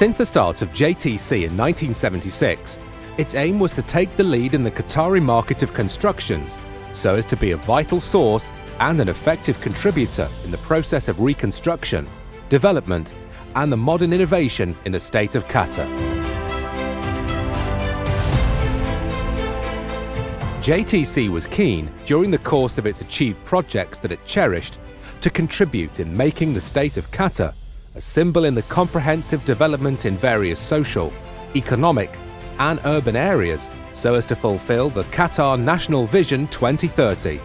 Since the start of JTC in 1976, its aim was to take the lead in the Qatari market of constructions so as to be a vital source and an effective contributor in the process of reconstruction, development, and the modern innovation in the state of Qatar. JTC was keen, during the course of its achieved projects that it cherished, to contribute in making the state of Qatar a symbol in the comprehensive development in various social, economic, and urban areas so as to fulfill the Qatar National Vision 2030.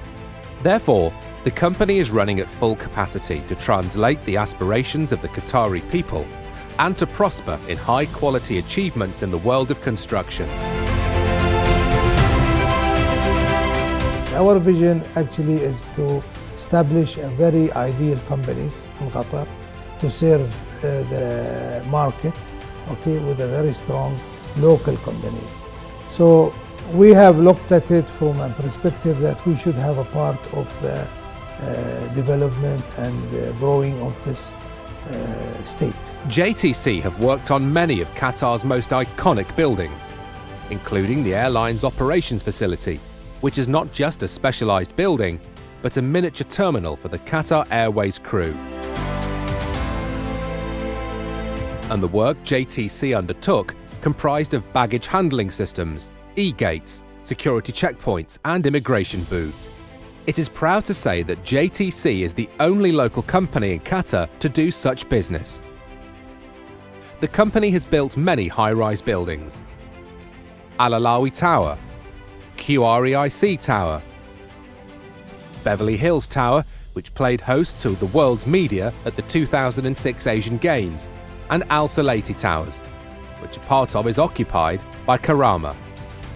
Therefore, the company is running at full capacity to translate the aspirations of the Qatari people and to prosper in high-quality achievements in the world of construction. Our vision actually is to establish a very ideal companies in Qatar to serve the market, with a very strong local companies. So we have looked at it from a perspective that we should have a part of the development and growing of this state. JTC have worked on many of Qatar's most iconic buildings, including the airline's operations facility, which is not just a specialized building, but a miniature terminal for the Qatar Airways crew. And the work JTC undertook comprised of baggage handling systems, e-gates, security checkpoints, and immigration booths. It is proud to say that JTC is the only local company in Qatar to do such business. The company has built many high-rise buildings: Al Alawi Tower, QREIC Tower, Beverly Hills Tower, which played host to the world's media at the 2006 Asian Games, and Al Salati Towers, which a part of is occupied by Karama.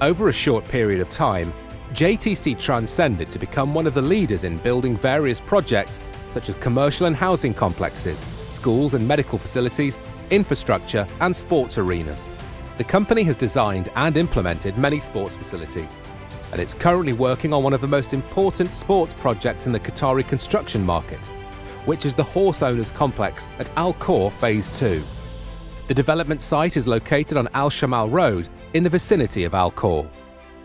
Over a short period of time, JTC transcended to become one of the leaders in building various projects such as commercial and housing complexes, schools and medical facilities, infrastructure, and sports arenas. The company has designed and implemented many sports facilities, and it's currently working on one of the most important sports projects in the Qatari construction market, which is the Horse Owners Complex at Al Khor Phase 2. The development site is located on Al Shamal Road in the vicinity of Al Khor.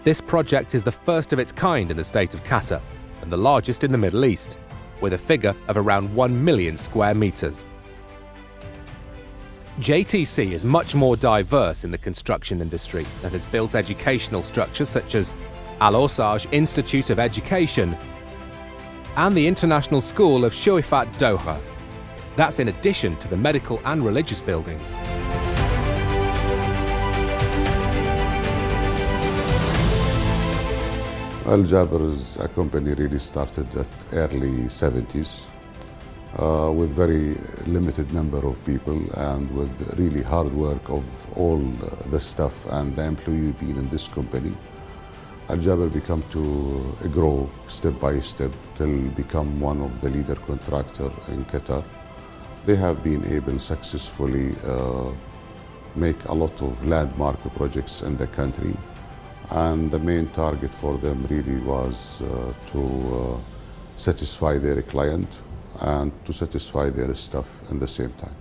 This project is the first of its kind in the state of Qatar and the largest in the Middle East, with a figure of around 1 million square meters. JTC is much more diverse in the construction industry and has built educational structures such as Al Osage Institute of Education and the International School of Shuifat Doha. That's in addition to the medical and religious buildings. Al Jaber is a company really started at early 70s with very limited number of people and with really hard work of all the staff and the employee being in this company. Al Jaber become to grow step by step till become one of the leader contractor in Qatar. They have been able successfully make a lot of landmark projects in the country, and the main target for them really was to satisfy their client and to satisfy their staff at the same time.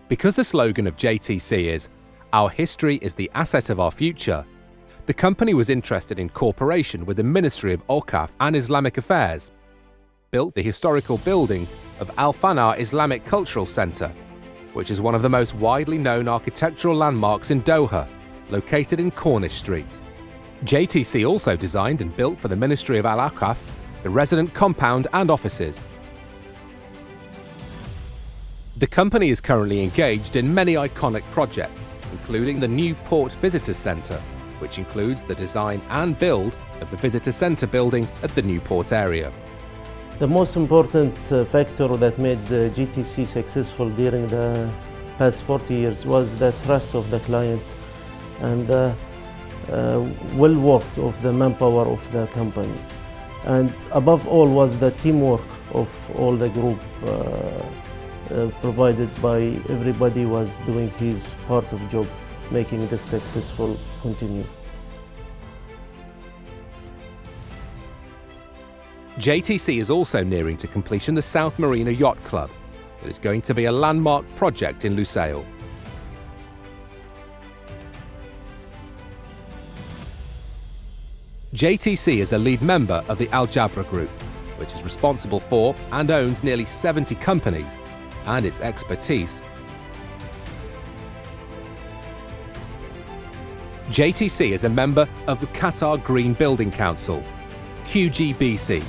Because the slogan of JTC is "Our history is the asset of our future," the company was interested in cooperation with the Ministry of Awqaf and Islamic Affairs, built the historical building of Al Fana Islamic Cultural Center, which is one of the most widely known architectural landmarks in Doha, located in Cornish Street. JTC also designed and built for the Ministry of Al Awqaf the resident compound and offices. The company is currently engaged in many iconic projects, including the new Port Visitor Centre, which includes the design and build of the Visitor Centre building at the new port area. The most important factor that made the GTC successful during the past 40 years was the trust of the clients and the well-worked of the manpower of the company. And above all was the teamwork of all the group provided by everybody was doing his part of job, making this successful continue. JTC is also nearing to completion the South Marina Yacht Club, that is going to be a landmark project in Lusail. JTC is a lead member of the Al Jabra Group, which is responsible for and owns nearly 70 companies, and its expertise. JTC is a member of the Qatar Green Building Council, QGBC,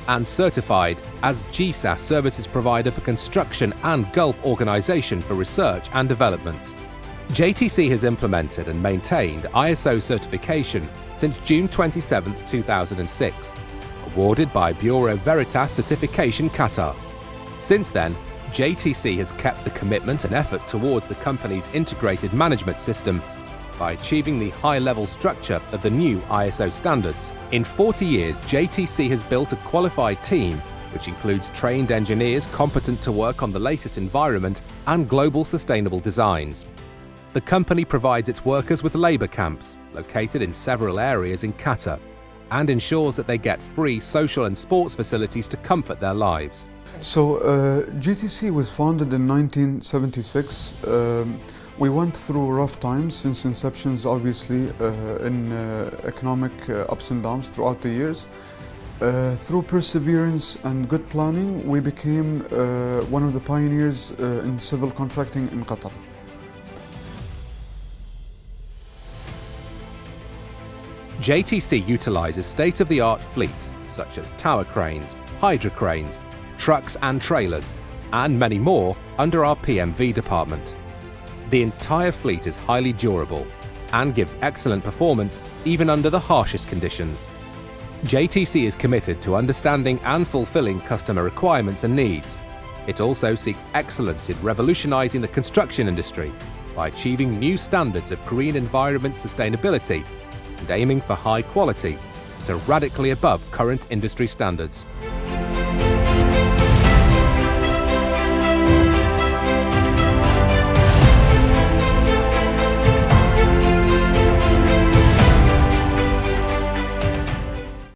and certified as GSAS Services Provider for Construction and Gulf Organization for Research and Development. JTC has implemented and maintained ISO certification since June 27, 2006, awarded by Bureau Veritas Certification Qatar. Since then, JTC has kept the commitment and effort towards the company's integrated management system by achieving the high-level structure of the new ISO standards. In 40 years, JTC has built a qualified team, which includes trained engineers competent to work on the latest environment and global sustainable designs. The company provides its workers with labour camps, located in several areas in Qatar, and ensures that they get free social and sports facilities to comfort their lives. So GTC was founded in 1976. We went through rough times since inceptions, obviously, in economic ups and downs throughout the years. Through perseverance and good planning, we became one of the pioneers in civil contracting in Qatar. JTC utilises state-of-the-art fleet, such as tower cranes, hydro cranes, trucks and trailers, and many more under our PMV department. The entire fleet is highly durable and gives excellent performance even under the harshest conditions. JTC is committed to understanding and fulfilling customer requirements and needs. It also seeks excellence in revolutionising the construction industry by achieving new standards of green environment sustainability and aiming for high quality that are radically above current industry standards.